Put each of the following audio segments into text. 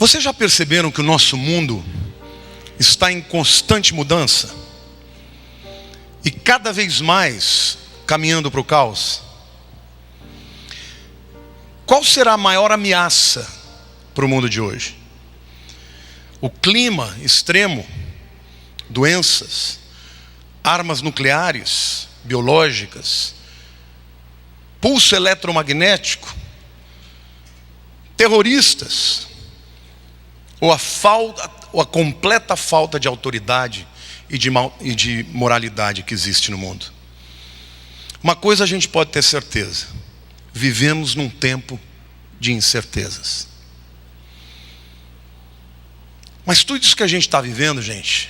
Vocês já perceberam que o nosso mundo está em constante mudança? E cada vez mais caminhando para o caos? Qual será a maior ameaça para o mundo de hoje? O clima extremo, doenças, armas nucleares, biológicas, pulso eletromagnético, terroristas, ou a completa falta de autoridade e de moralidade que existe no mundo. Uma coisa a gente pode ter certeza: vivemos num tempo de incertezas. Mas tudo isso que a gente está vivendo, gente,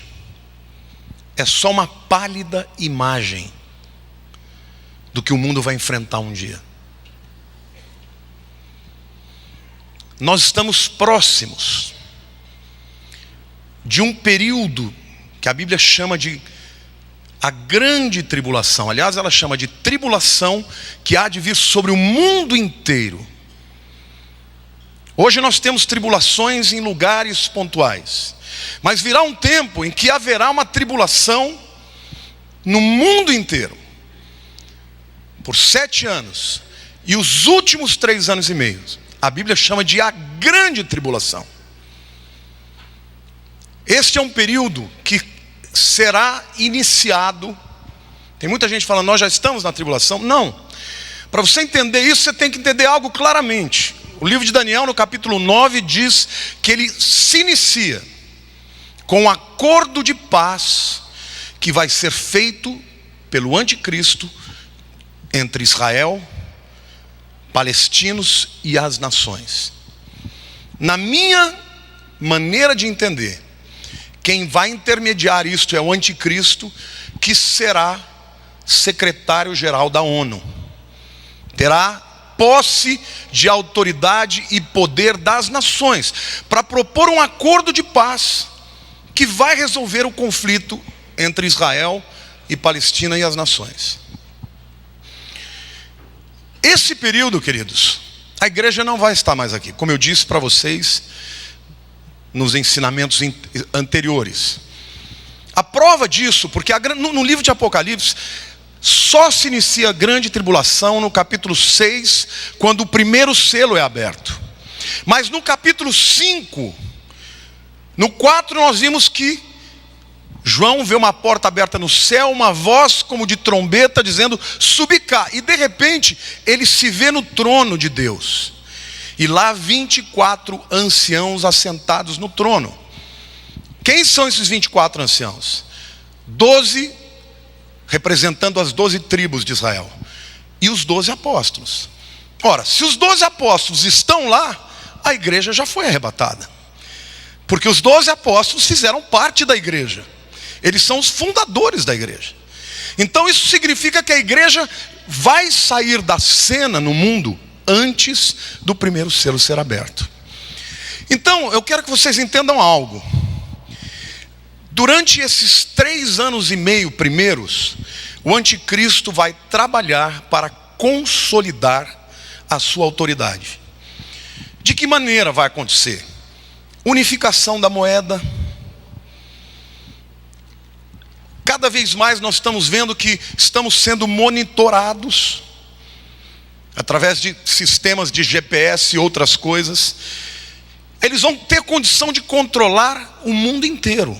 é só uma pálida imagem do que o mundo vai enfrentar um dia. Nós estamos próximos de um período que a Bíblia chama de a grande tribulação. Aliás, ela chama de tribulação que há de vir sobre o mundo inteiro. Hoje nós temos tribulações em lugares pontuais, mas virá um tempo em que haverá uma tribulação no mundo inteiro, por 7 anos, e os últimos 3 anos e meio, a Bíblia chama de a grande tribulação. Este é um período que será iniciado. Tem muita gente falando, nós já estamos na tribulação. Não. Para você entender isso, você tem que entender algo claramente. O livro de Daniel, no capítulo 9, diz que ele se inicia com um acordo de paz que vai ser feito pelo anticristo entre Israel, palestinos e as nações. Na minha maneira de entender, quem vai intermediar isto é o anticristo, que será secretário-geral da ONU. Terá posse de autoridade e poder das nações para propor um acordo de paz que vai resolver o conflito entre Israel e Palestina e as nações. Esse período, queridos, a igreja não vai estar mais aqui, como eu disse para vocês nos ensinamentos anteriores. A prova disso, porque no livro de Apocalipse só se inicia a grande tribulação no capítulo 6, quando o primeiro selo é aberto. Mas no capítulo 5, no 4, nós vimos que João vê uma porta aberta no céu, uma voz como de trombeta dizendo, subi cá. E de repente ele se vê no trono de Deus. E lá 24 anciãos assentados no trono. Quem são esses 24 anciãos? 12 representando as 12 tribos de Israel. E os 12 apóstolos. Ora, se os 12 apóstolos estão lá, a igreja já foi arrebatada. Porque os 12 apóstolos fizeram parte da igreja. Eles são os fundadores da igreja. Então isso significa que a igreja vai sair da cena no mundo antes do primeiro selo ser aberto. Então eu quero que vocês entendam algo. Durante esses 3 anos e meio primeiros, o anticristo vai trabalhar para consolidar a sua autoridade. De que maneira vai acontecer? Unificação da moeda. Cada vez mais nós estamos vendo que estamos sendo monitorados através de sistemas de GPS e outras coisas. Eles vão ter condição de controlar o mundo inteiro.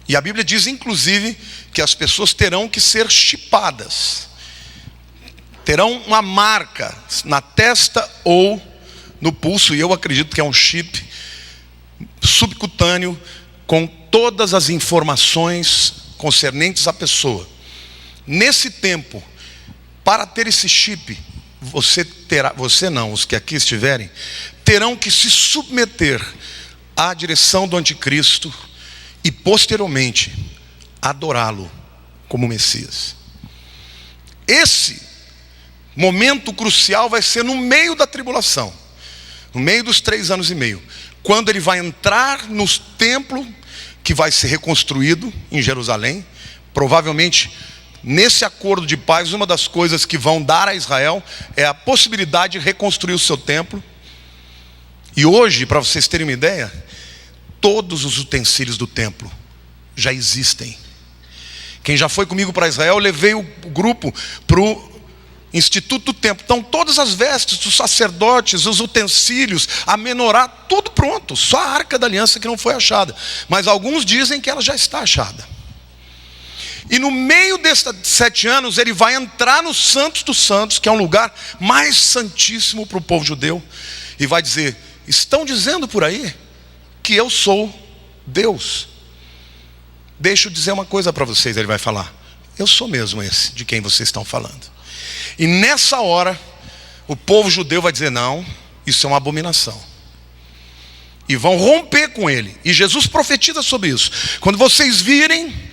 E a Bíblia diz inclusive que as pessoas terão que ser chipadas. Terão uma marca na testa ou no pulso, e eu acredito que é um chip subcutâneo com todas as informações concernentes à pessoa. Nesse tempo, para ter esse chip, você não, os que aqui estiverem, terão que se submeter à direção do anticristo e posteriormente adorá-lo como Messias. Esse momento crucial vai ser no meio da tribulação, no meio dos 3 anos e meio, quando ele vai entrar no templo que vai ser reconstruído em Jerusalém. Provavelmente nesse acordo de paz, uma das coisas que vão dar a Israel é a possibilidade de reconstruir o seu templo. E hoje, para vocês terem uma ideia, todos os utensílios do templo já existem. Quem já foi comigo para Israel, eu levei o grupo para o Instituto do Templo. Então todas as vestes dos sacerdotes, os utensílios, a menorá, tudo pronto. Só a Arca da Aliança que não foi achada. Mas alguns dizem que ela já está achada. E no meio desses 7 anos, ele vai entrar no Santos dos Santos, que é um lugar mais santíssimo para o povo judeu, e vai dizer: estão dizendo por aí que eu sou Deus. Deixa eu dizer uma coisa para vocês, ele vai falar: eu sou mesmo esse de quem vocês estão falando. E nessa hora, o povo judeu vai dizer: não, isso é uma abominação. E vão romper com ele. E Jesus profetiza sobre isso. Quando vocês virem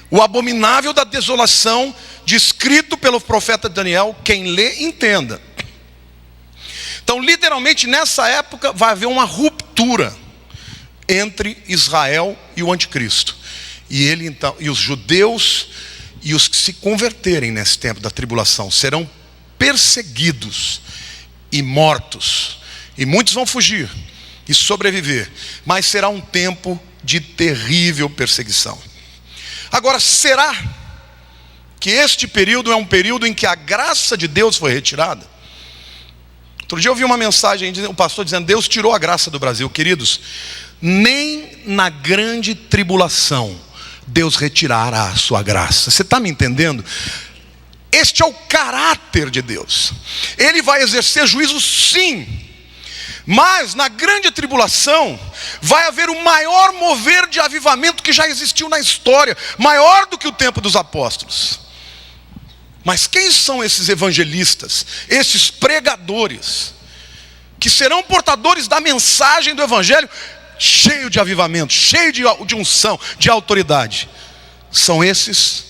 o abominável da desolação, descrito pelo profeta Daniel, quem lê, entenda. Então, literalmente, nessa época, vai haver uma ruptura entre Israel e o anticristo. E ele então, e os judeus e os que se converterem nesse tempo da tribulação serão perseguidos e mortos. E muitos vão fugir e sobreviver. Mas será um tempo de terrível perseguição. Agora, será que este período é um período em que a graça de Deus foi retirada? Outro dia eu ouvi uma mensagem, o pastor dizendo: Deus tirou a graça do Brasil. Queridos, nem na grande tribulação Deus retirará a sua graça. Você está me entendendo? Este é o caráter de Deus. Ele vai exercer juízo, sim, mas na grande tribulação vai haver o maior mover de avivamento que já existiu na história, maior do que o tempo dos apóstolos. Mas quem são esses evangelistas, esses pregadores, que serão portadores da mensagem do evangelho, cheio de avivamento, cheio de unção, de autoridade? São esses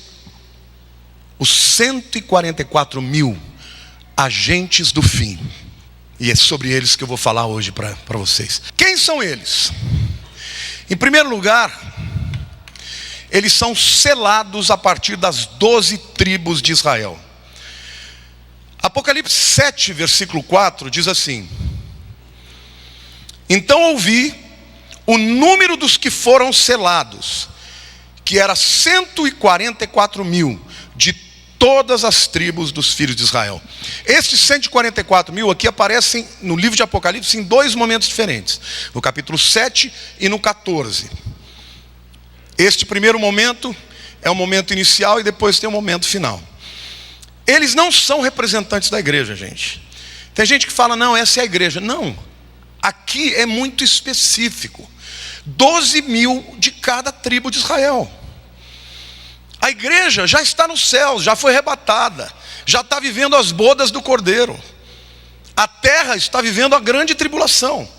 os 144 mil agentes do fim. E é sobre eles que eu vou falar hoje para vocês. Quem são eles? Em primeiro lugar, eles são selados a partir das 12 tribos de Israel. Apocalipse 7, versículo 4, diz assim: então ouvi o número dos que foram selados, que era 144 mil, de todas as tribos dos filhos de Israel. Estes 144 mil aqui aparecem no livro de Apocalipse em 2 momentos diferentes, no capítulo 7 e no 14. Este primeiro momento é o momento inicial e depois tem o momento final. Eles não são representantes da igreja, gente. Tem gente que fala: não, essa é a igreja. Não, aqui é muito específico. 12 mil de cada tribo de Israel. A igreja já está no céu, já foi arrebatada, já está vivendo as bodas do Cordeiro. A terra está vivendo a grande tribulação.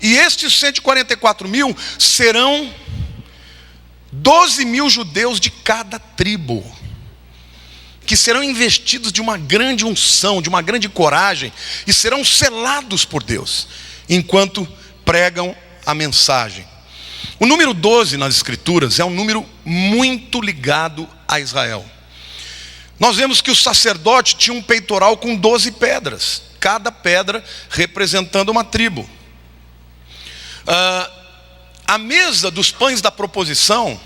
E estes 144 mil serão 12 mil judeus de cada tribo, que serão investidos de uma grande unção, de uma grande coragem, e serão selados por Deus, enquanto pregam a mensagem. O número 12 nas escrituras é um número muito ligado a Israel. Nós vemos que o sacerdote tinha um peitoral com 12 pedras, cada pedra representando uma tribo. A mesa dos pães da proposição,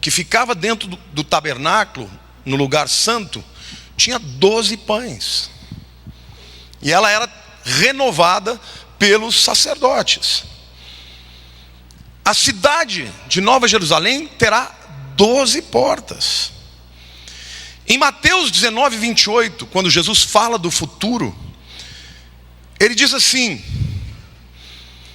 que ficava dentro do tabernáculo, no lugar santo, tinha 12 pães. E ela era renovada pelos sacerdotes. A cidade de Nova Jerusalém terá 12 portas. Em Mateus 19, 28, quando Jesus fala do futuro, ele diz assim: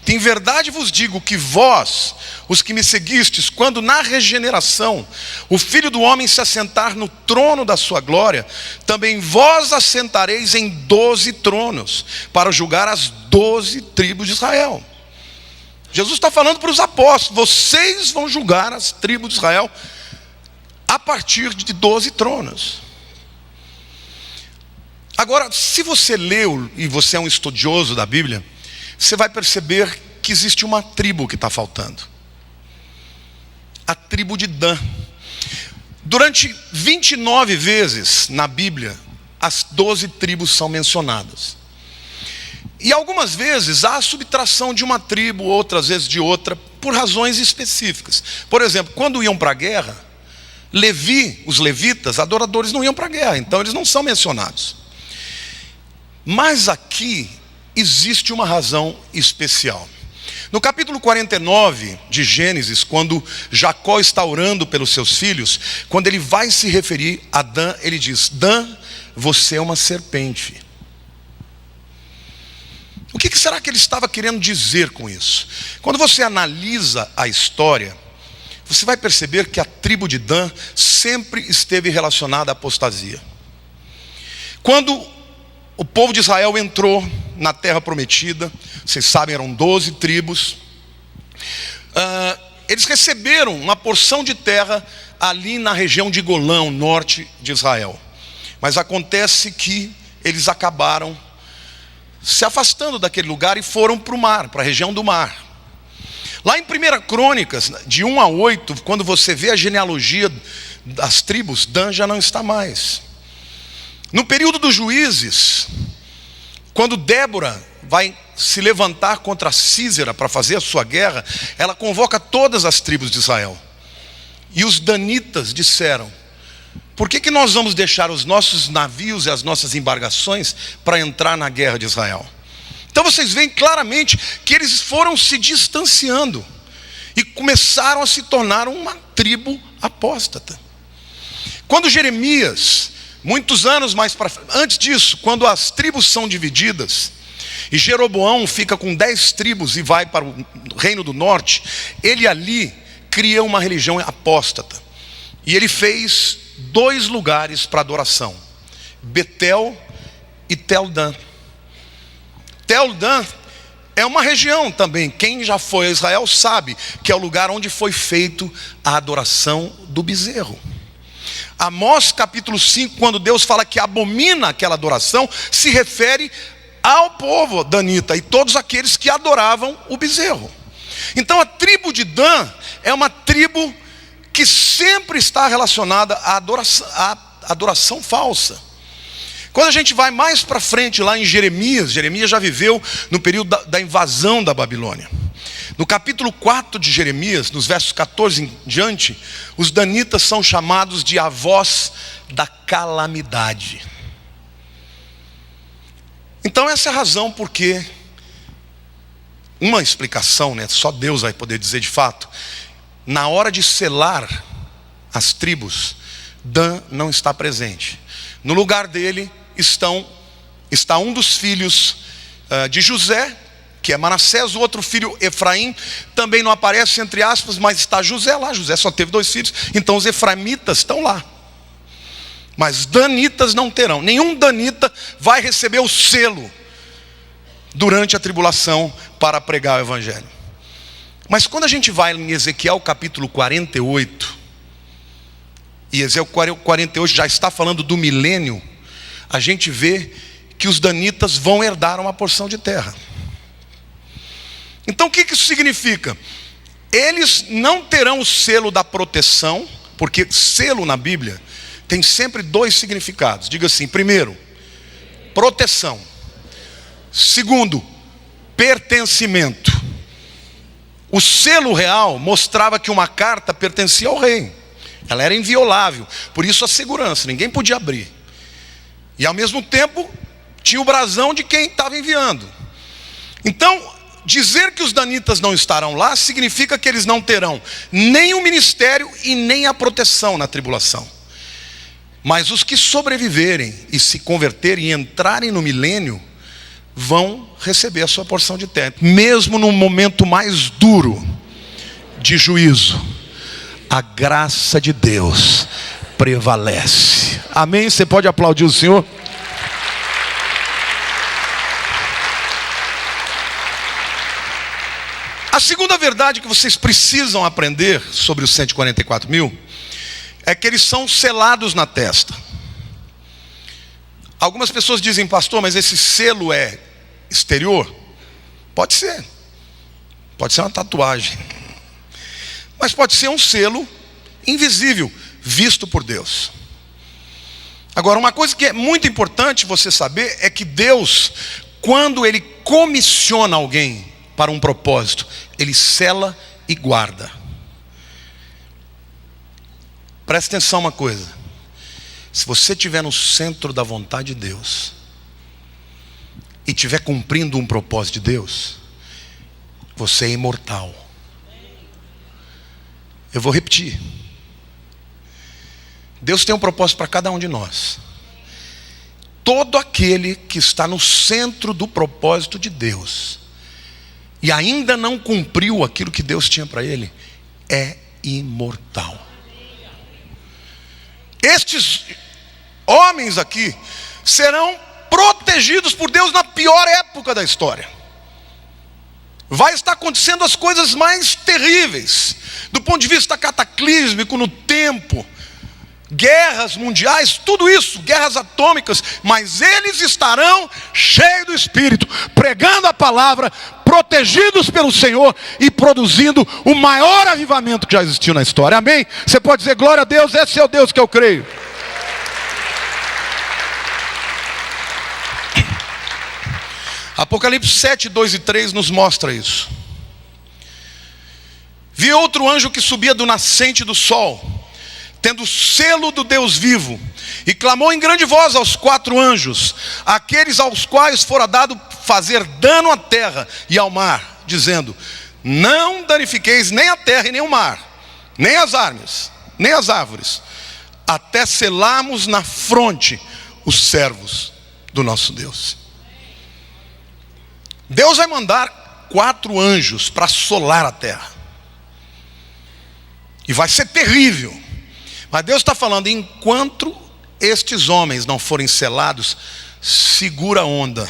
em verdade vos digo que vós, os que me seguistes, quando na regeneração o Filho do Homem se assentar no trono da sua glória, também vós assentareis em 12 tronos, para julgar as 12 tribos de Israel. Jesus está falando para os apóstolos: vocês vão julgar as tribos de Israel a partir de 12 tronos. Agora, se você leu e você é um estudioso da Bíblia, você vai perceber que existe uma tribo que está faltando. A tribo de Dan. Durante 29 vezes na Bíblia, as 12 tribos são mencionadas. E algumas vezes há a subtração de uma tribo, outras vezes de outra, por razões específicas. Por exemplo, quando iam para a guerra, os levitas, adoradores, não iam para a guerra, então eles não são mencionados. Mas aqui existe uma razão especial. No capítulo 49 de Gênesis, quando Jacó está orando pelos seus filhos, quando ele vai se referir a Dan, ele diz: Dan, você é uma serpente. O que será que ele estava querendo dizer com isso? Quando você analisa a história, você vai perceber que a tribo de Dan sempre esteve relacionada à apostasia. Quando o povo de Israel entrou na terra prometida, vocês sabem, eram 12 tribos, eles receberam uma porção de terra ali na região de Golã, norte de Israel. Mas acontece que eles acabaram se afastando daquele lugar e foram para o mar, para a região do mar. Lá em 1 Crônicas, de 1 a 8, quando você vê a genealogia das tribos, Dan já não está mais. No período dos juízes, quando Débora vai se levantar contra Sísera para fazer a sua guerra, ela convoca todas as tribos de Israel. E os danitas disseram: por que nós vamos deixar os nossos navios e as nossas embarcações para entrar na guerra de Israel? Então vocês veem claramente que eles foram se distanciando e começaram a se tornar uma tribo apóstata. Quando Jeremias, muitos anos mais antes disso, quando as tribos são divididas e Jeroboão fica com 10 tribos e vai para o reino do norte, ele ali cria uma religião apóstata. E ele fez 2 lugares para adoração: Betel e Tel-Dan. Tel-Dan é uma região também, quem já foi a Israel sabe que é o lugar onde foi feito a adoração do bezerro. Amós capítulo 5, quando Deus fala que abomina aquela adoração, se refere ao povo danita e todos aqueles que adoravam o bezerro. Então a tribo de Dan é uma tribo que sempre está relacionada à adoração falsa. Quando a gente vai mais para frente lá em Jeremias já viveu no período da invasão da Babilônia. No capítulo 4 de Jeremias, nos versos 14 em diante, os danitas são chamados de avós da calamidade. Então essa é a razão porque, uma explicação, né, só Deus vai poder dizer de fato, na hora de selar as tribos, Dan não está presente. No lugar dele está um dos filhos de José, que é Manassés. O outro filho, Efraim, também não aparece entre aspas, mas está José lá. José só teve 2 filhos, então os efraimitas estão lá. Mas danitas não terão. Nenhum danita vai receber o selo durante a tribulação para pregar o evangelho. Mas quando a gente vai em Ezequiel capítulo 48, e Ezequiel 48 já está falando do milênio, a gente vê que os danitas vão herdar uma porção de terra. Então o que isso significa? Eles não terão o selo da proteção, porque selo na Bíblia tem sempre 2 significados. Diga assim: primeiro, proteção; segundo, pertencimento. O selo real mostrava que uma carta pertencia ao rei, ela era inviolável, por isso a segurança, ninguém podia abrir. E ao mesmo tempo tinha o brasão de quem estava enviando. Então, dizer que os danitas não estarão lá significa que eles não terão nem o ministério e nem a proteção na tribulação. Mas os que sobreviverem e se converterem e entrarem no milênio vão receber a sua porção de terra. Mesmo no momento mais duro de juízo, a graça de Deus prevalece. Amém? Você pode aplaudir o Senhor? A segunda verdade que vocês precisam aprender sobre os 144 mil é que eles são selados na testa. Algumas pessoas dizem: pastor, mas esse selo é exterior? Pode ser. Pode ser uma tatuagem. Mas pode ser um selo invisível, visto por Deus. Agora, uma coisa que é muito importante você saber é que Deus quando Ele comissiona alguém para um propósito, Ele sela e guarda. Presta atenção uma coisa: se você estiver no centro da vontade de Deus e estiver cumprindo um propósito de Deus, você é imortal. Eu vou repetir. Deus tem um propósito para cada um de nós. Todo aquele que está no centro do propósito de Deus e ainda não cumpriu aquilo que Deus tinha para ele, é imortal. Estes homens aqui serão protegidos por Deus na pior época da história. Vai estar acontecendo as coisas mais terríveis do ponto de vista cataclísmico no tempo, guerras mundiais, tudo isso, guerras atômicas, mas eles estarão cheios do Espírito, pregando a palavra, protegidos pelo Senhor e produzindo o maior avivamento que já existiu na história. Amém? Você pode dizer glória a Deus? Esse é o Deus que eu creio. Apocalipse 7, 2 e 3 nos mostra isso. Vi outro anjo que subia do nascente do sol, tendo o selo do Deus vivo, e clamou em grande voz aos 4 anjos, aqueles aos quais fora dado fazer dano à terra e ao mar, dizendo: não danifiqueis nem a terra e nem o mar, nem as árvores, até selarmos na fronte os servos do nosso Deus. Deus vai mandar 4 anjos para assolar a terra, e vai ser terrível. Mas Deus está falando: enquanto estes homens não forem selados, segura a onda.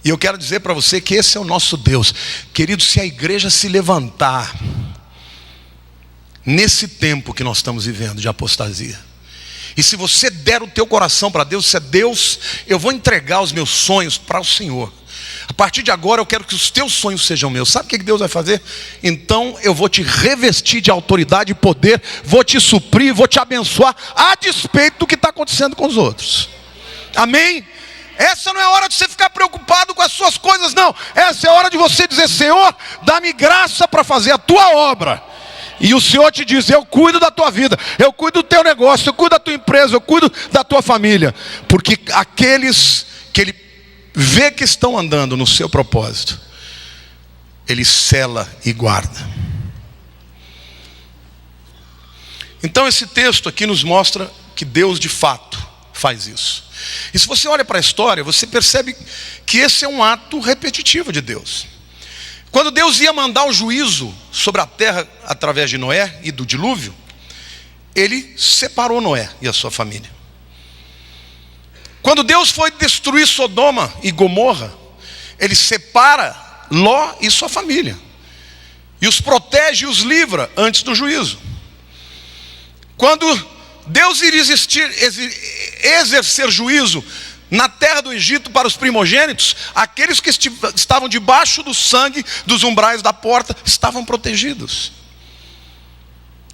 E eu quero dizer para você que esse é o nosso Deus. Querido, se a igreja se levantar nesse tempo que nós estamos vivendo de apostasia, e se você der o teu coração para Deus, se é Deus, eu vou entregar os meus sonhos para o Senhor. A partir de agora eu quero que os teus sonhos sejam meus. Sabe o que Deus vai fazer? Então eu vou te revestir de autoridade e poder, vou te suprir, vou te abençoar, a despeito do que está acontecendo com os outros. Amém? Essa não é hora de você ficar preocupado com as suas coisas, não. Essa é a hora de você dizer: Senhor, dá-me graça para fazer a tua obra. E o Senhor te diz: eu cuido da tua vida, eu cuido do teu negócio, eu cuido da tua empresa, eu cuido da tua família. Porque aqueles que Ele vê que estão andando no seu propósito, Ele sela e guarda. Então esse texto aqui nos mostra que Deus de fato faz isso. E se você olha para a história, você percebe que esse é um ato repetitivo de Deus. Quando Deus ia mandar o juízo sobre a terra através de Noé e do dilúvio, Ele separou Noé e a sua família. Quando Deus foi destruir Sodoma e Gomorra, Ele separa Ló e sua família, e os protege e os livra antes do juízo. Quando Deus iria exercer juízo na terra do Egito para os primogênitos, aqueles que estavam debaixo do sangue dos umbrais da porta estavam protegidos.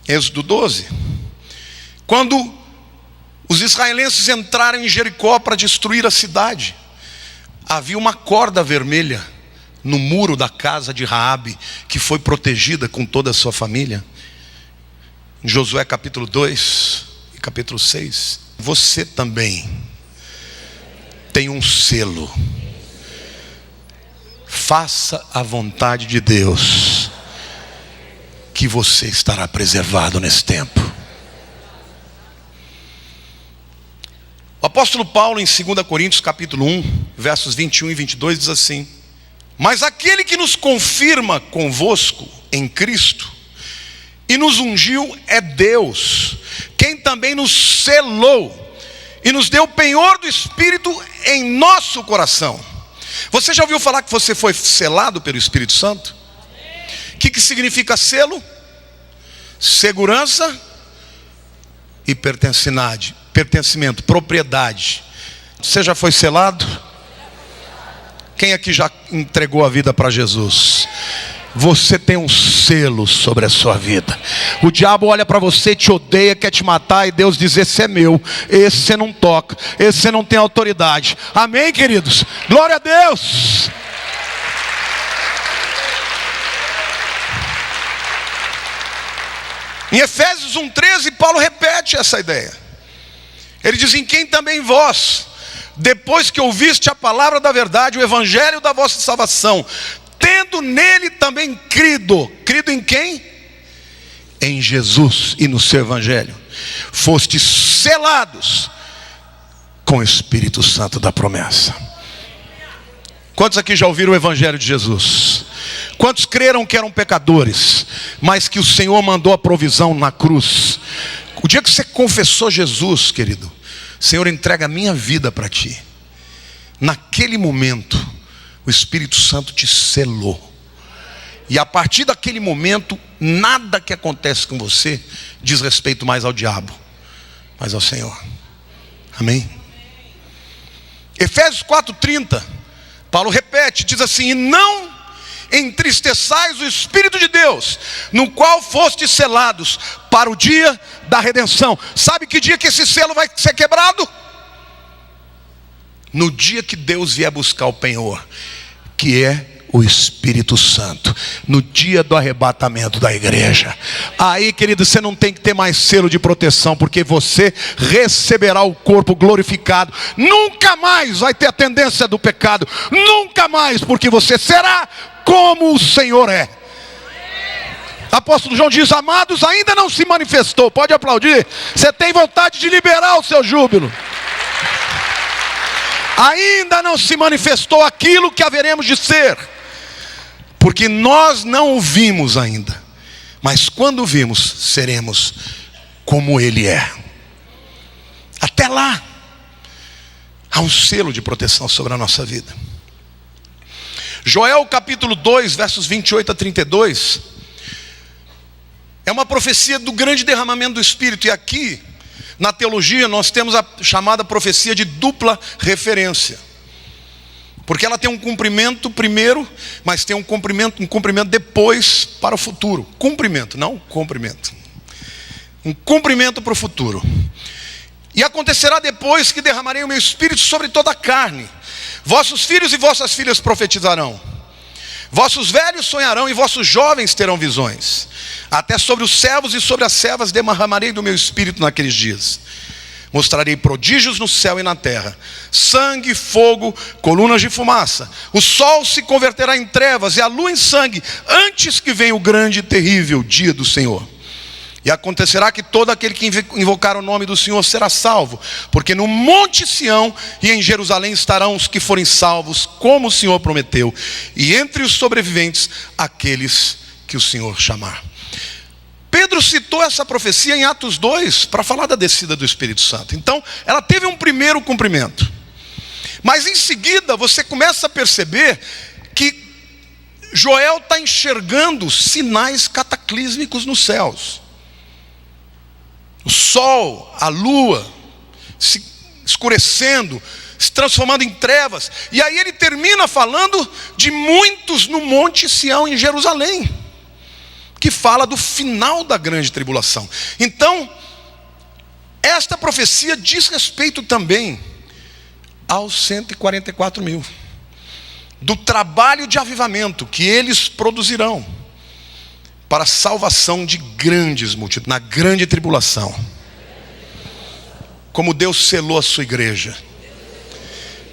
Êxodo 12. Quando os israelenses entraram em Jericó para destruir a cidade, havia uma corda vermelha no muro da casa de Raabe, que foi protegida com toda a sua família. Em Josué capítulo 2 e capítulo 6. Você também tem um selo. Faça a vontade de Deus, que você estará preservado nesse tempo. O apóstolo Paulo, em 2 Coríntios capítulo 1, versos 21 e 22, diz assim: mas aquele que nos confirma convosco em Cristo e nos ungiu é Deus, quem também nos selou e nos deu o penhor do Espírito em nosso coração. Você já ouviu falar que você foi selado pelo Espírito Santo? O que significa selo? Segurança e pertencimento, propriedade. Você já foi selado? Quem aqui já entregou a vida para Jesus? você tem um selo sobre a sua vida. O diabo olha para você, te odeia, quer te matar, e Deus diz: esse é meu, esse você não toca, esse você não tem autoridade. Amém, queridos? Glória a Deus. Em Efésios 1:13, Paulo repete essa ideia. Ele diz: em quem também vós, depois que ouviste a palavra da verdade, o evangelho da vossa salvação, tendo nele também crido. Crido em quem? Em Jesus e no seu evangelho. Fostes selados com o Espírito Santo da promessa. Quantos aqui já ouviram o evangelho de Jesus? Quantos creram que eram pecadores, mas que o Senhor mandou a provisão na cruz? O dia que você confessou Jesus, querido, Senhor, entrega a minha vida para ti. Naquele momento, o Espírito Santo te selou. E a partir daquele momento, nada que acontece com você diz respeito mais ao diabo, mas ao Senhor. Amém? Efésios 4:30, Paulo repete, diz assim: e não entristeçais o Espírito de Deus, no qual fostes selados para o dia da redenção. Sabe que dia que esse selo vai ser quebrado? No dia que Deus vier buscar o penhor, que é o Espírito Santo, no dia do arrebatamento da igreja. Aí, querido, você não tem que ter mais selo de proteção, porque você receberá o corpo glorificado. Nunca mais vai ter a tendência do pecado, nunca mais, porque você será como o Senhor é. Apóstolo João diz: amados, ainda não se manifestou. Pode aplaudir. Você tem vontade de liberar o seu júbilo. Ainda não se manifestou aquilo que haveremos de ser, porque nós não o vimos ainda, mas quando vimos, seremos como Ele é. Até lá, há um selo de proteção sobre a nossa vida. Joel capítulo 2, versos 28 a 32, é uma profecia do grande derramamento do Espírito. E aqui, na teologia, nós temos a chamada profecia de dupla referência, porque ela tem um cumprimento primeiro, mas tem um cumprimento depois para o futuro. Cumprimento, não cumprimento. Um cumprimento para o futuro. E acontecerá depois que derramarei o meu Espírito sobre toda a carne. Vossos filhos e vossas filhas profetizarão. Vossos velhos sonharão e vossos jovens terão visões. Até sobre os servos e sobre as servas derramarei do meu Espírito naqueles dias. Mostrarei prodígios no céu e na terra: sangue, fogo, colunas de fumaça. O sol se converterá em trevas e a lua em sangue, antes que venha o grande e terrível dia do Senhor. E acontecerá que todo aquele que invocar o nome do Senhor será salvo, porque no monte Sião e em Jerusalém estarão os que forem salvos, como o Senhor prometeu, e entre os sobreviventes, aqueles que o Senhor chamar. Pedro citou essa profecia em Atos 2, para falar da descida do Espírito Santo. Então, ela teve um primeiro cumprimento. Mas em seguida, você começa a perceber que Joel está enxergando sinais cataclísmicos nos céus. O sol, a lua, se escurecendo, se transformando em trevas. E aí ele termina falando de muitos no monte Sião em Jerusalém, que fala do final da grande tribulação. Então, esta profecia diz respeito também aos 144 mil, do trabalho de avivamento que eles produzirão para a salvação de grandes multidões, na grande tribulação. Como Deus selou a sua igreja,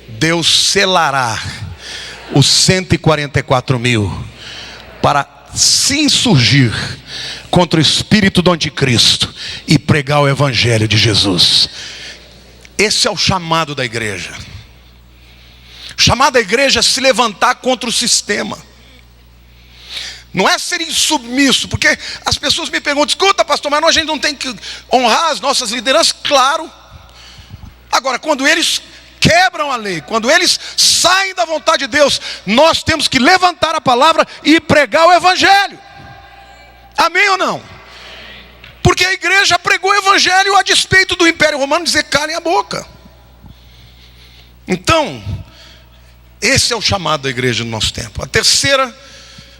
Deus selará os 144 mil para se insurgir contra o espírito do anticristo e pregar o evangelho de Jesus. Esse é o chamado da igreja. O chamado da igreja é se levantar contra o sistema. Não é ser insubmisso, porque as pessoas me perguntam: escuta, pastor, mas a gente não tem que honrar as nossas lideranças? Claro. Agora, quando eles quebram a lei, quando eles saem da vontade de Deus, nós temos que levantar a palavra e pregar o evangelho. Amém ou não? Porque a igreja pregou o evangelho a despeito do Império Romano dizer: calem a boca. Então, esse é o chamado da igreja no nosso tempo. A terceira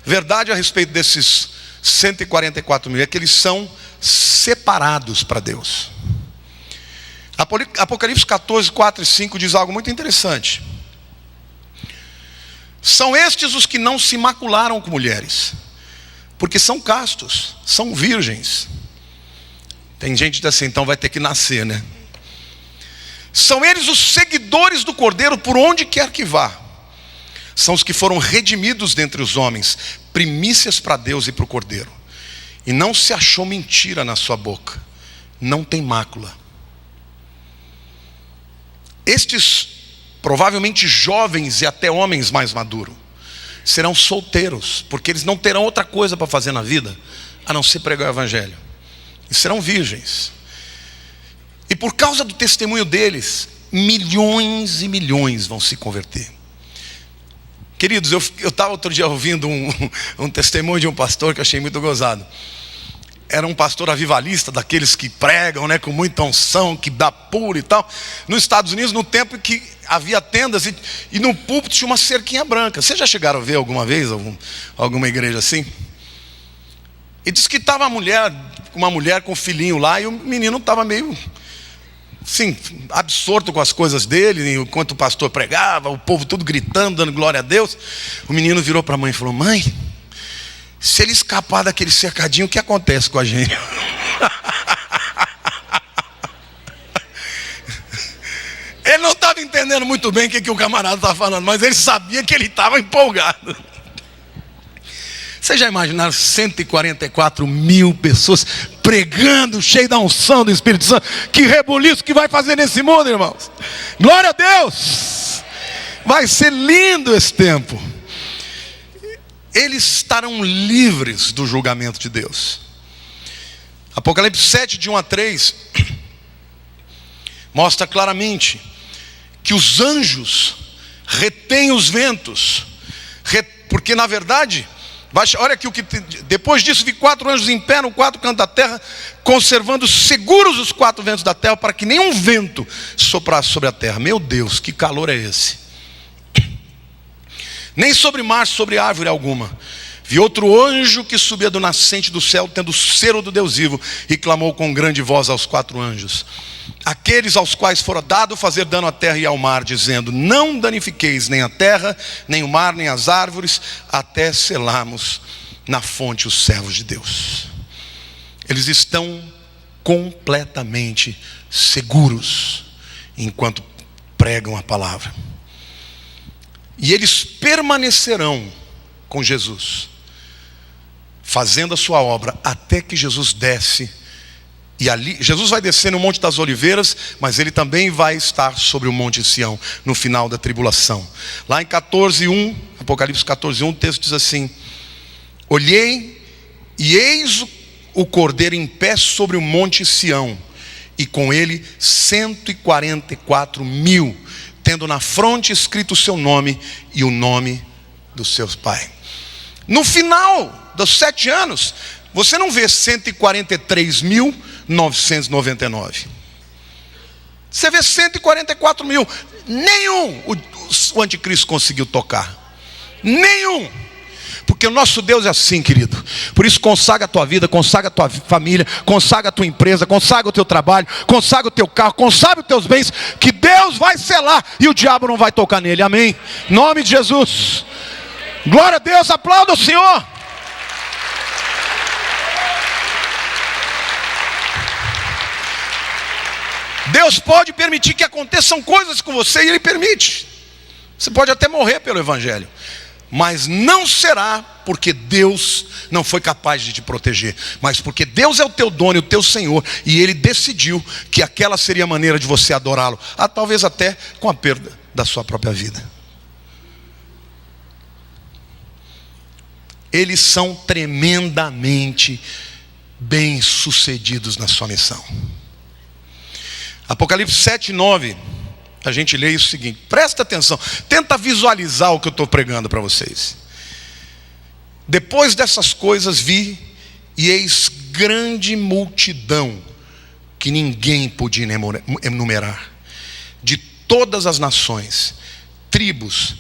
verdade a respeito desses 144 mil é que eles são separados para Deus. Apocalipse 14, 4 e 5 diz algo muito interessante. São estes os que não se macularam com mulheres, porque são castos, são virgens. Tem gente que diz assim, então vai ter que nascer, né? São eles os seguidores do Cordeiro por onde quer que vá. São os que foram redimidos dentre os homens, primícias para Deus e para o Cordeiro. E não se achou mentira na sua boca, não tem mácula. Estes, provavelmente jovens e até homens mais maduros, serão solteiros, porque eles não terão outra coisa para fazer na vida, a não ser pregar o Evangelho. E serão virgens. E por causa do testemunho deles, milhões e milhões vão se converter. Queridos, eu estava outro dia ouvindo um testemunho de um pastor que eu achei muito gozado. Era um pastor avivalista, daqueles que pregam, né, com muita unção, que dá puro e tal. Nos Estados Unidos, no tempo que havia tendas e no púlpito tinha uma cerquinha branca. Vocês já chegaram a ver alguma vez alguma igreja assim? E disse que estava uma mulher com um filhinho lá, e o menino estava meio, sim, absorto com as coisas dele, enquanto o pastor pregava, o povo tudo gritando, dando glória a Deus. O menino virou para a mãe e falou: mãe, se ele escapar daquele cercadinho, o que acontece com a gente? Ele não estava entendendo muito bem o que o camarada estava falando, mas ele sabia que ele estava empolgado. Vocês já imaginaram 144 mil pessoas pregando, cheio da unção do Espírito Santo? Que rebuliço que vai fazer nesse mundo, irmãos. Glória a Deus. Vai ser lindo esse tempo. Eles estarão livres do julgamento de Deus. Apocalipse 7, de 1 a 3, mostra claramente que os anjos retêm os ventos, porque na verdade, olha aqui depois disso vi 4 anjos em pé no 4 cantos da terra, conservando seguros os 4 ventos da terra, para que nenhum vento soprasse sobre a terra. Meu Deus, que calor é esse! Nem sobre mar, sobre árvore alguma. Vi outro anjo que subia do nascente do céu, tendo o selo do Deus vivo, e clamou com grande voz aos 4 anjos, aqueles aos quais fora dado fazer dano à terra e ao mar, dizendo: não danifiqueis nem a terra, nem o mar, nem as árvores, até selarmos na fonte os servos de Deus. Eles estão completamente seguros enquanto pregam a palavra. E eles permanecerão com Jesus, fazendo a sua obra, até que Jesus desce. E ali, Jesus vai descer no Monte das Oliveiras, mas ele também vai estar sobre o Monte Sião, no final da tribulação. Lá em 14:1, Apocalipse 14:1, o texto diz assim: olhei, e eis o Cordeiro em pé sobre o Monte Sião, e com ele 144 mil, tendo na fronte escrito o seu nome e o nome do seu pai. No final dos 7 anos, você não vê 143.999. Você vê 144 mil. Nenhum o anticristo conseguiu tocar. Nenhum. Porque o nosso Deus é assim, querido. Por isso consagra a tua vida, consagra a tua família, consagra a tua empresa, consagra o teu trabalho, consagra o teu carro, consagra os teus bens, que Deus vai selar e o diabo não vai tocar nele. Amém? Em nome de Jesus. Glória a Deus, aplauda o Senhor. Deus pode permitir que aconteçam coisas com você, e Ele permite. Você pode até morrer pelo Evangelho, mas não será porque Deus não foi capaz de te proteger, mas porque Deus é o teu dono e o teu Senhor, e Ele decidiu que aquela seria a maneira de você adorá-lo, talvez até com a perda da sua própria vida. Eles são tremendamente bem-sucedidos na sua missão. Apocalipse 7:9, a gente lê isso o seguinte, presta atenção, tenta visualizar o que eu estou pregando para vocês. Depois dessas coisas vi, e eis grande multidão, que ninguém podia enumerar, de todas as nações, tribos,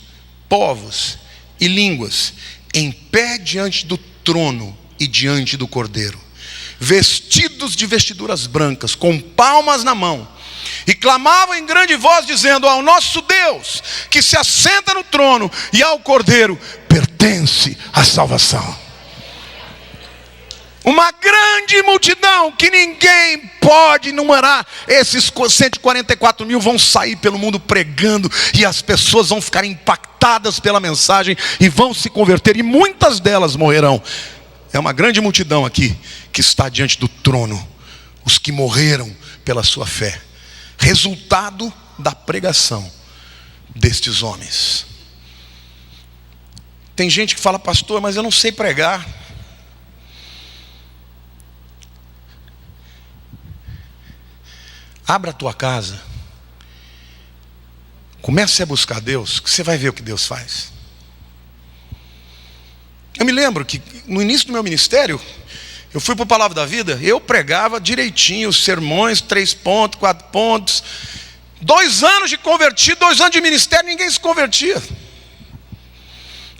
povos e línguas, em pé diante do trono e diante do Cordeiro, vestidos de vestiduras brancas, com palmas na mão, e clamavam em grande voz, dizendo: ao nosso Deus, que se assenta no trono, e ao Cordeiro pertence a salvação. Uma grande multidão que ninguém pode enumerar. Esses 144 mil vão sair pelo mundo pregando, e as pessoas vão ficar impactadas pela mensagem e vão se converter, e muitas delas morrerão. É uma grande multidão aqui que está diante do trono, os que morreram pela sua fé, resultado da pregação destes homens. Tem gente que fala: pastor, mas eu não sei pregar. Abra a tua casa, comece a buscar Deus, que você vai ver o que Deus faz. Eu me lembro que no início do meu ministério, eu fui para o Palavra da Vida, eu pregava direitinho os sermões, 3 pontos, 4 pontos. 2 anos de convertido, 2 anos de ministério, ninguém se convertia.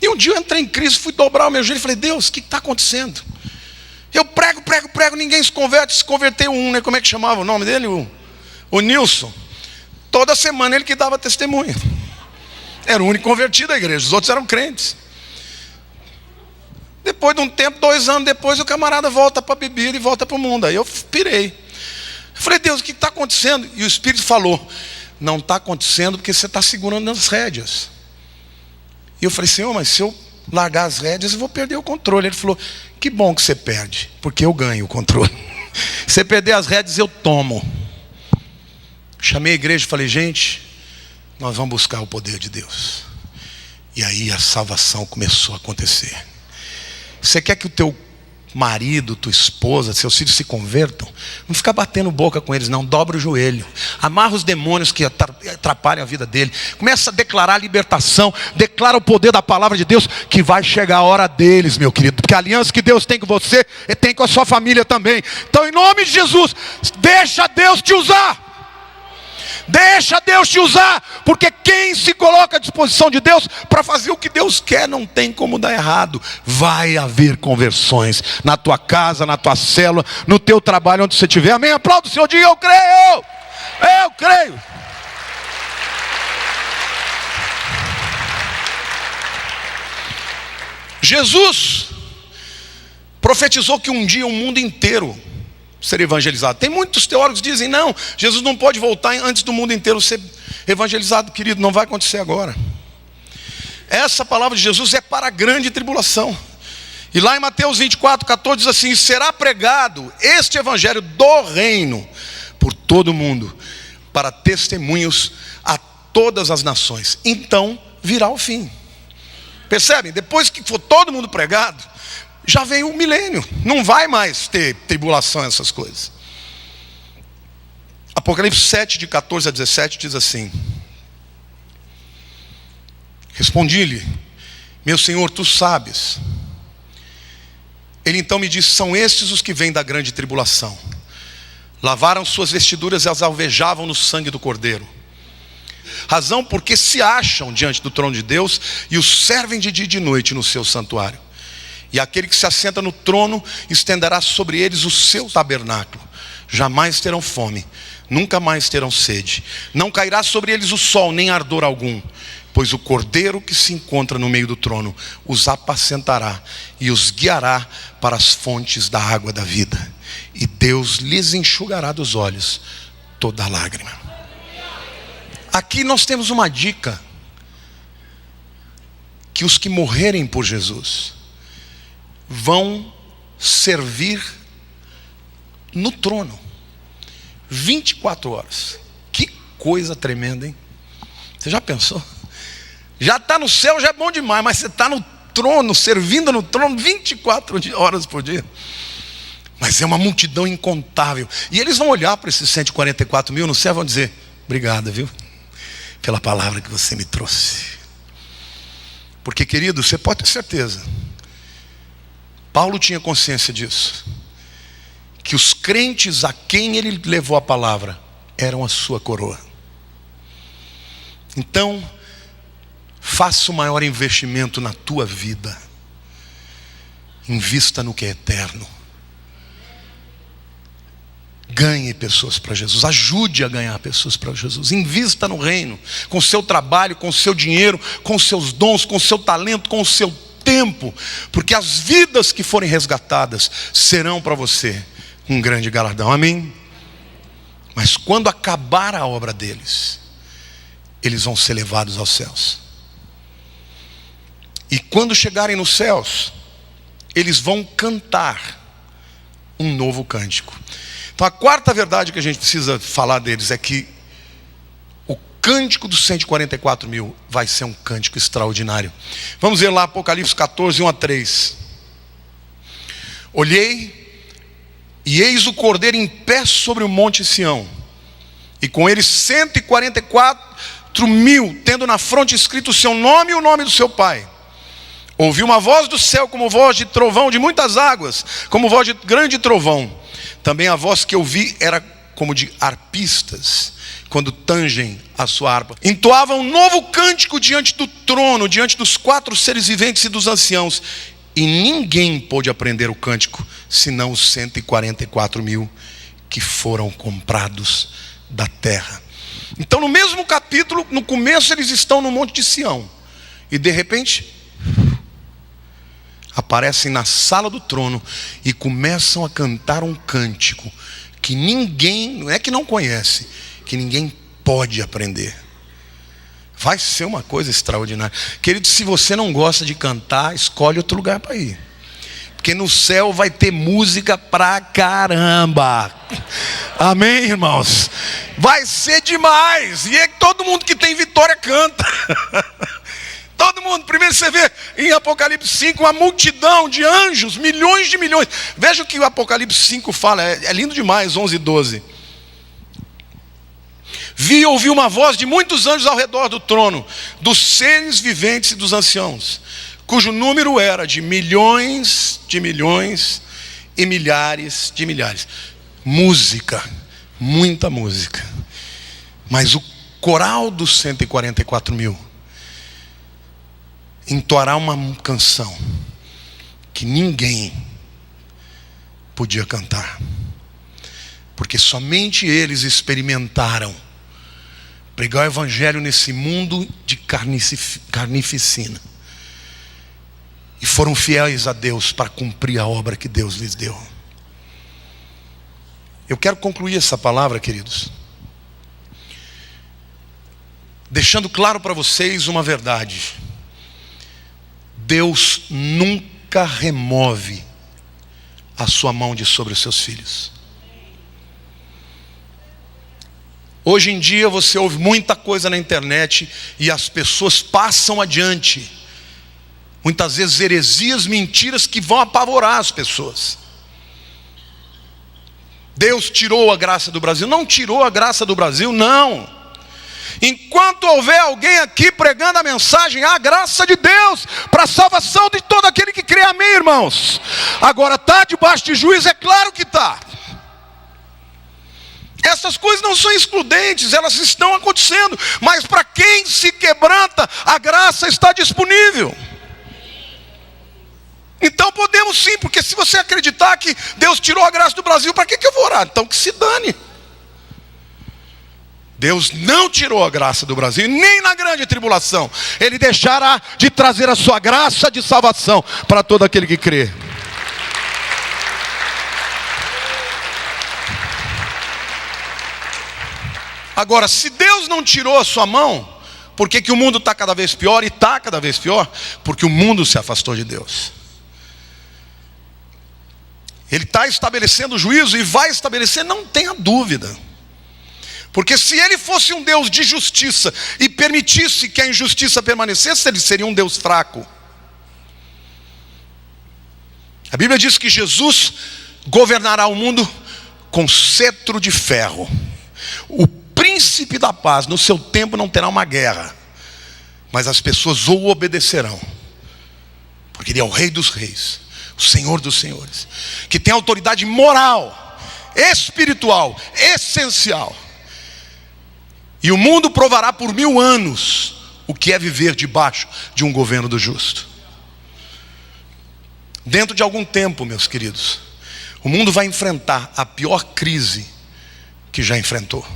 E um dia eu entrei em crise, fui dobrar o meu joelho e falei: Deus, o que está acontecendo? Eu prego, ninguém se converte. Se converteu um, né? Como é que chamava o nome dele? O Nilson. Toda semana ele que dava testemunha. Era o único convertido da igreja, os outros eram crentes. Depois de um tempo, 2 anos depois, o camarada volta para a bebida e volta para o mundo. Aí eu pirei. Eu falei: Deus, o que está acontecendo? E o Espírito falou: não está acontecendo porque você está segurando as rédeas. E eu falei: Senhor, mas se eu largar as rédeas, eu vou perder o controle. Ele falou: que bom que você perde, porque eu ganho o controle. Se você perder as rédeas, eu tomo. Chamei a igreja e falei: gente, nós vamos buscar o poder de Deus. E aí a salvação começou a acontecer. Você quer que o teu marido, tua esposa, seus filhos se convertam? Não fica batendo boca com eles não, dobra o joelho, amarra os demônios que atrapalham a vida dele, começa a declarar a libertação, declara o poder da palavra de Deus, que vai chegar a hora deles, meu querido, porque a aliança que Deus tem com você, Ele tem com a sua família também. Então, em nome de Jesus, deixa Deus te usar. Deixa Deus te usar, porque quem se coloca à disposição de Deus para fazer o que Deus quer, não tem como dar errado. Vai haver conversões na tua casa, na tua célula, no teu trabalho, onde você estiver. Amém? Aplauda o Senhor, diga: eu creio, eu creio. Jesus profetizou que um dia o mundo inteiro ser evangelizado. Tem muitos teólogos que dizem: não, Jesus não pode voltar antes do mundo inteiro ser evangelizado. Querido, não vai acontecer agora. Essa palavra de Jesus é para a grande tribulação. E lá em Mateus 24:14 diz assim: será pregado este evangelho do reino por todo o mundo, para testemunhos a todas as nações. Então virá o fim. Percebem? Depois que for todo mundo pregado, já vem o milênio, não vai mais ter tribulação, essas coisas. Apocalipse 7, de 14 a 17 diz assim: respondi-lhe: meu Senhor, tu sabes. Ele então me disse: são estes os que vêm da grande tribulação, lavaram suas vestiduras e as alvejavam no sangue do Cordeiro. Razão porque se acham diante do trono de Deus e os servem de dia e de noite no seu santuário. E aquele que se assenta no trono estenderá sobre eles o seu tabernáculo. Jamais terão fome, nunca mais terão sede. Não cairá sobre eles o sol, nem ardor algum. Pois o Cordeiro que se encontra no meio do trono os apacentará e os guiará para as fontes da água da vida. E Deus lhes enxugará dos olhos toda lágrima. Aqui nós temos uma dica: que os que morrerem por Jesus vão servir no trono 24 horas. Que coisa tremenda, hein? Você já pensou? Já está no céu, já é bom demais, mas você está no trono, servindo no trono 24 horas por dia. Mas é uma multidão incontável. E eles vão olhar para esses 144 mil no céu e vão dizer: obrigado, viu, pela palavra que você me trouxe. Porque, querido, você pode ter certeza, Paulo tinha consciência disso, que os crentes a quem ele levou a palavra eram a sua coroa. Então, faça o maior investimento na tua vida, Invista no que é eterno. Ganhe pessoas para Jesus, ajude a ganhar pessoas para Jesus. Invista no reino, com o seu trabalho, com o seu dinheiro, com os seus dons, com o seu talento, com o seu tempo, porque as vidas que forem resgatadas serão para você um grande galardão, amém? Mas quando acabar a obra deles, eles vão ser levados aos céus. E quando chegarem nos céus, eles vão cantar um novo cântico. Então a quarta verdade que a gente precisa falar deles é que o cântico dos 144 mil vai ser um cântico extraordinário. Vamos ver lá Apocalipse 14, 1-3. Olhei, e eis o Cordeiro em pé sobre o monte Sião, e com ele 144 mil, tendo na fronte escrito o seu nome e o nome do seu pai. Ouvi uma voz do céu como voz de trovão de muitas águas, como voz de grande trovão. Também a voz que eu vi era como de arpistas, quando tangem a sua harpa. Entoavam um novo cântico diante do trono, diante dos 4 seres viventes e dos anciãos. E ninguém pôde aprender o cântico, senão os 144 mil que foram comprados da terra. Então no mesmo capítulo, no começo eles estão no monte de Sião. E de repente aparecem na sala do trono e começam a cantar um cântico que ninguém, não é que não conhece, que ninguém pode aprender. Vai ser uma coisa extraordinária. Querido, se você não gosta de cantar, escolhe outro lugar para ir, porque no céu vai ter música pra caramba. Amém, irmãos? Vai ser demais. E é que todo mundo que tem vitória canta. Todo mundo. Primeiro você vê em Apocalipse 5 uma multidão de anjos, milhões de milhões. Veja o que o Apocalipse 5 fala, é lindo demais, 11 e 12. Vi e ouvi uma voz de muitos anjos ao redor do trono, dos seres viventes e dos anciãos, cujo número era de milhões e milhares de milhares. Música, muita música. Mas o coral dos 144 mil entoará uma canção que ninguém podia cantar, porque somente eles experimentaram pregar o evangelho nesse mundo de carnificina, e foram fiéis a Deus para cumprir a obra que Deus lhes deu. Eu quero concluir essa palavra, queridos, deixando claro para vocês uma verdade: Deus nunca remove a sua mão de sobre os seus filhos. Hoje em dia você ouve muita coisa na internet e as pessoas passam adiante, muitas vezes heresias, mentiras que vão apavorar as pessoas. Deus tirou a graça do Brasil. Não tirou a graça do Brasil, não. Enquanto houver alguém aqui pregando a mensagem, a graça de Deus para a salvação de todo aquele que crê, amém, irmãos? Agora, está debaixo de juízo? É claro que está. Essas coisas não são excludentes, elas estão acontecendo, mas para quem se quebranta, a graça está disponível. Então podemos sim, porque se você acreditar que Deus tirou a graça do Brasil, para que eu vou orar? Então que se dane. Deus não tirou a graça do Brasil, nem na grande tribulação. Ele deixará de trazer a sua graça de salvação para todo aquele que crê. Agora, se Deus não tirou a sua mão, por que o mundo está cada vez pior? E está cada vez pior porque o mundo se afastou de Deus. Ele está estabelecendo juízo e vai estabelecer, não tenha dúvida. Porque se ele fosse um Deus de justiça e permitisse que a injustiça permanecesse, ele seria um Deus fraco. A Bíblia diz que Jesus governará o mundo com cetro de ferro. O príncipe da paz, no seu tempo não terá uma guerra, mas as pessoas o obedecerão, porque ele é o Rei dos Reis, o Senhor dos Senhores, que tem autoridade moral, espiritual, essencial. E o mundo provará por 1000 anos o que é viver debaixo de um governo do justo. Dentro de algum tempo, meus queridos, o mundo vai enfrentar a pior crise que já enfrentou.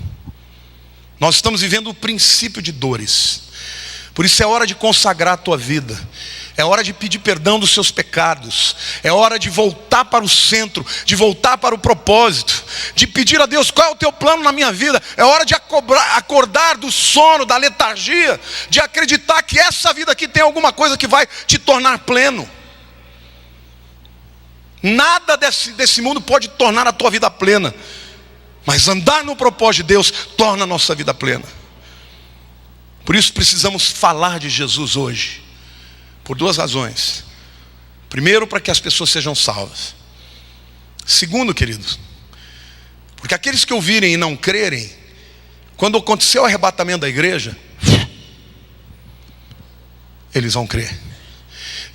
Nós estamos vivendo o princípio de dores. Por isso é hora de consagrar a tua vida. É hora de pedir perdão dos seus pecados. É hora de voltar para o centro, de voltar para o propósito, de pedir a Deus: qual é o teu plano na minha vida? É hora de acordar do sono, da letargia, de acreditar que essa vida aqui tem alguma coisa que vai te tornar pleno. Nada desse mundo pode tornar a tua vida plena, mas andar no propósito de Deus torna a nossa vida plena. Por isso precisamos falar de Jesus hoje, por duas razões. Primeiro, para que as pessoas sejam salvas. Segundo, queridos, porque aqueles que ouvirem e não crerem, quando acontecer o arrebatamento da igreja, eles vão crer.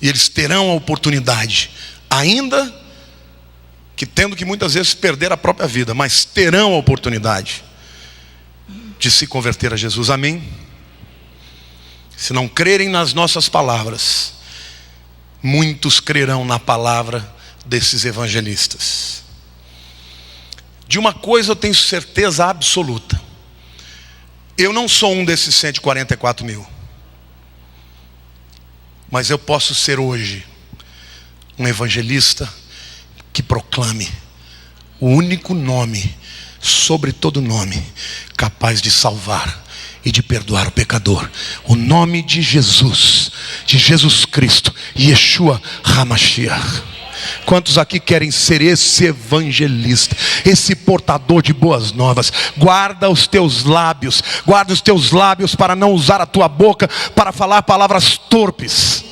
E eles terão a oportunidade, ainda que tendo que muitas vezes perder a própria vida, mas terão a oportunidade de se converter a Jesus. Amém? Se não crerem nas nossas palavras, muitos crerão na palavra desses evangelistas. De uma coisa eu tenho certeza absoluta: eu não sou um desses 144 mil, mas eu posso ser hoje um evangelista que proclame o único nome, sobre todo nome, capaz de salvar e de perdoar o pecador. O nome de Jesus Cristo, Yeshua HaMashiach. Quantos aqui querem ser esse evangelista, esse portador de boas novas? Guarda os teus lábios para não usar a tua boca para falar palavras torpes.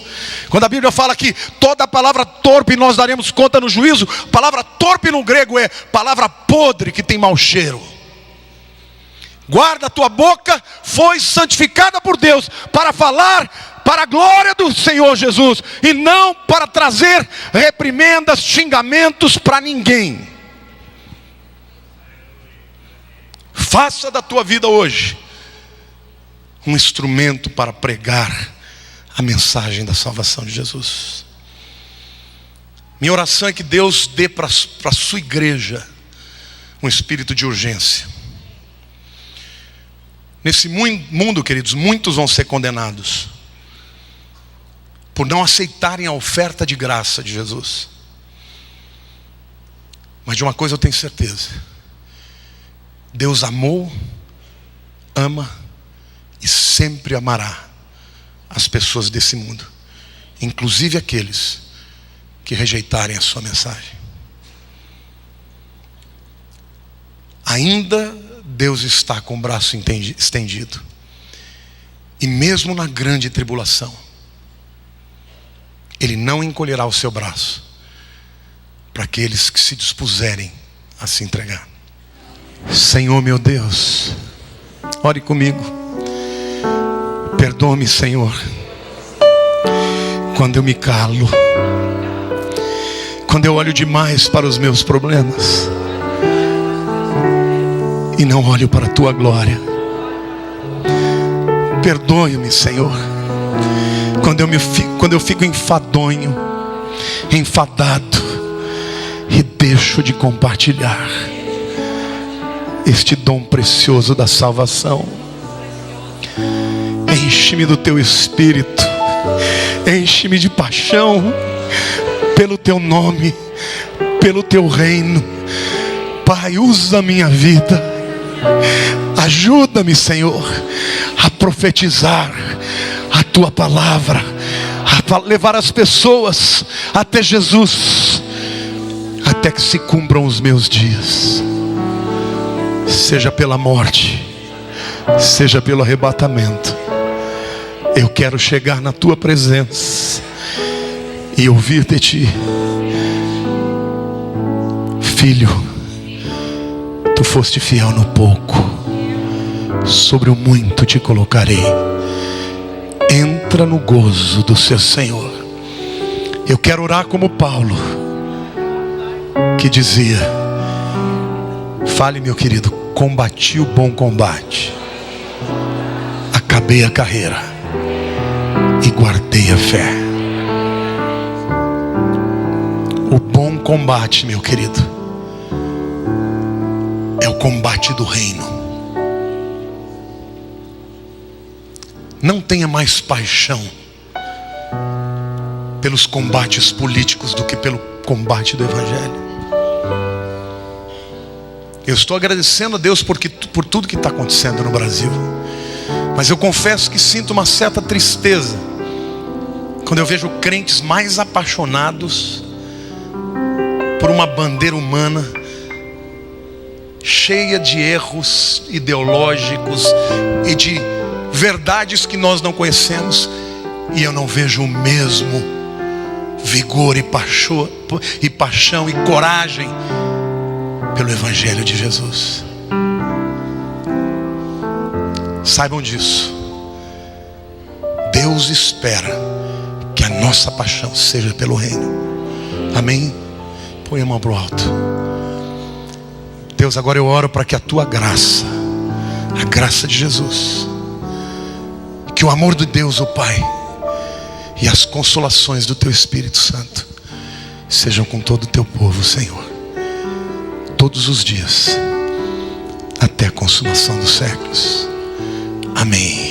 Quando a Bíblia fala que toda palavra torpe nós daremos conta no juízo, palavra torpe no grego é palavra podre, que tem mau cheiro. Guarda a tua boca, foi santificada por Deus para falar para a glória do Senhor Jesus, e não para trazer reprimendas, xingamentos para ninguém. Faça da tua vida hoje um instrumento para pregar a mensagem da salvação de Jesus. Minha oração é que Deus dê para a sua igreja um espírito de urgência. Nesse mundo, queridos, muitos vão ser condenados por não aceitarem a oferta de graça de Jesus. Mas de uma coisa eu tenho certeza: Deus amou, ama e sempre amará as pessoas desse mundo, inclusive aqueles que rejeitarem a sua mensagem. Ainda Deus está com o braço estendido, e mesmo na grande tribulação, Ele não encolherá o seu braço para aqueles que se dispuserem a se entregar. Senhor meu Deus, ore comigo. Perdoa-me, Senhor, quando eu me calo, quando eu olho demais para os meus problemas e não olho para a tua glória. Perdoe-me, Senhor, quando eu fico enfadonho, enfadado, e deixo de compartilhar este dom precioso da salvação. Enche-me do teu Espírito, enche-me de paixão pelo teu nome, pelo teu reino. Pai, usa a minha vida, ajuda-me, Senhor, a profetizar a tua palavra, a levar as pessoas até Jesus, até que se cumpram os meus dias, seja pela morte, seja pelo arrebatamento. Eu quero chegar na tua presença e ouvir de ti: filho, tu foste fiel no pouco, sobre o muito te colocarei. Entra no gozo do seu Senhor. Eu quero orar como Paulo, que dizia: fale, meu querido, combati o bom combate, acabei a carreira e guardei a fé. combate, meu querido, é o combate do reino. Não tenha mais paixão pelos combates políticos do que pelo combate do Evangelho. Eu estou agradecendo a Deus por tudo que está acontecendo no Brasil, mas eu confesso que sinto uma certa tristeza quando eu vejo crentes mais apaixonados por uma bandeira humana cheia de erros ideológicos e de verdades que nós não conhecemos, e eu não vejo o mesmo vigor e paixão e coragem pelo Evangelho de Jesus. Saibam disso. Deus espera que a nossa paixão seja pelo reino. Amém? Põe a mão para o alto. Deus, agora eu oro para que a tua graça, a graça de Jesus, que o amor de Deus, o Pai, e as consolações do teu Espírito Santo sejam com todo o teu povo, Senhor, todos os dias, até a consumação dos séculos. Amém.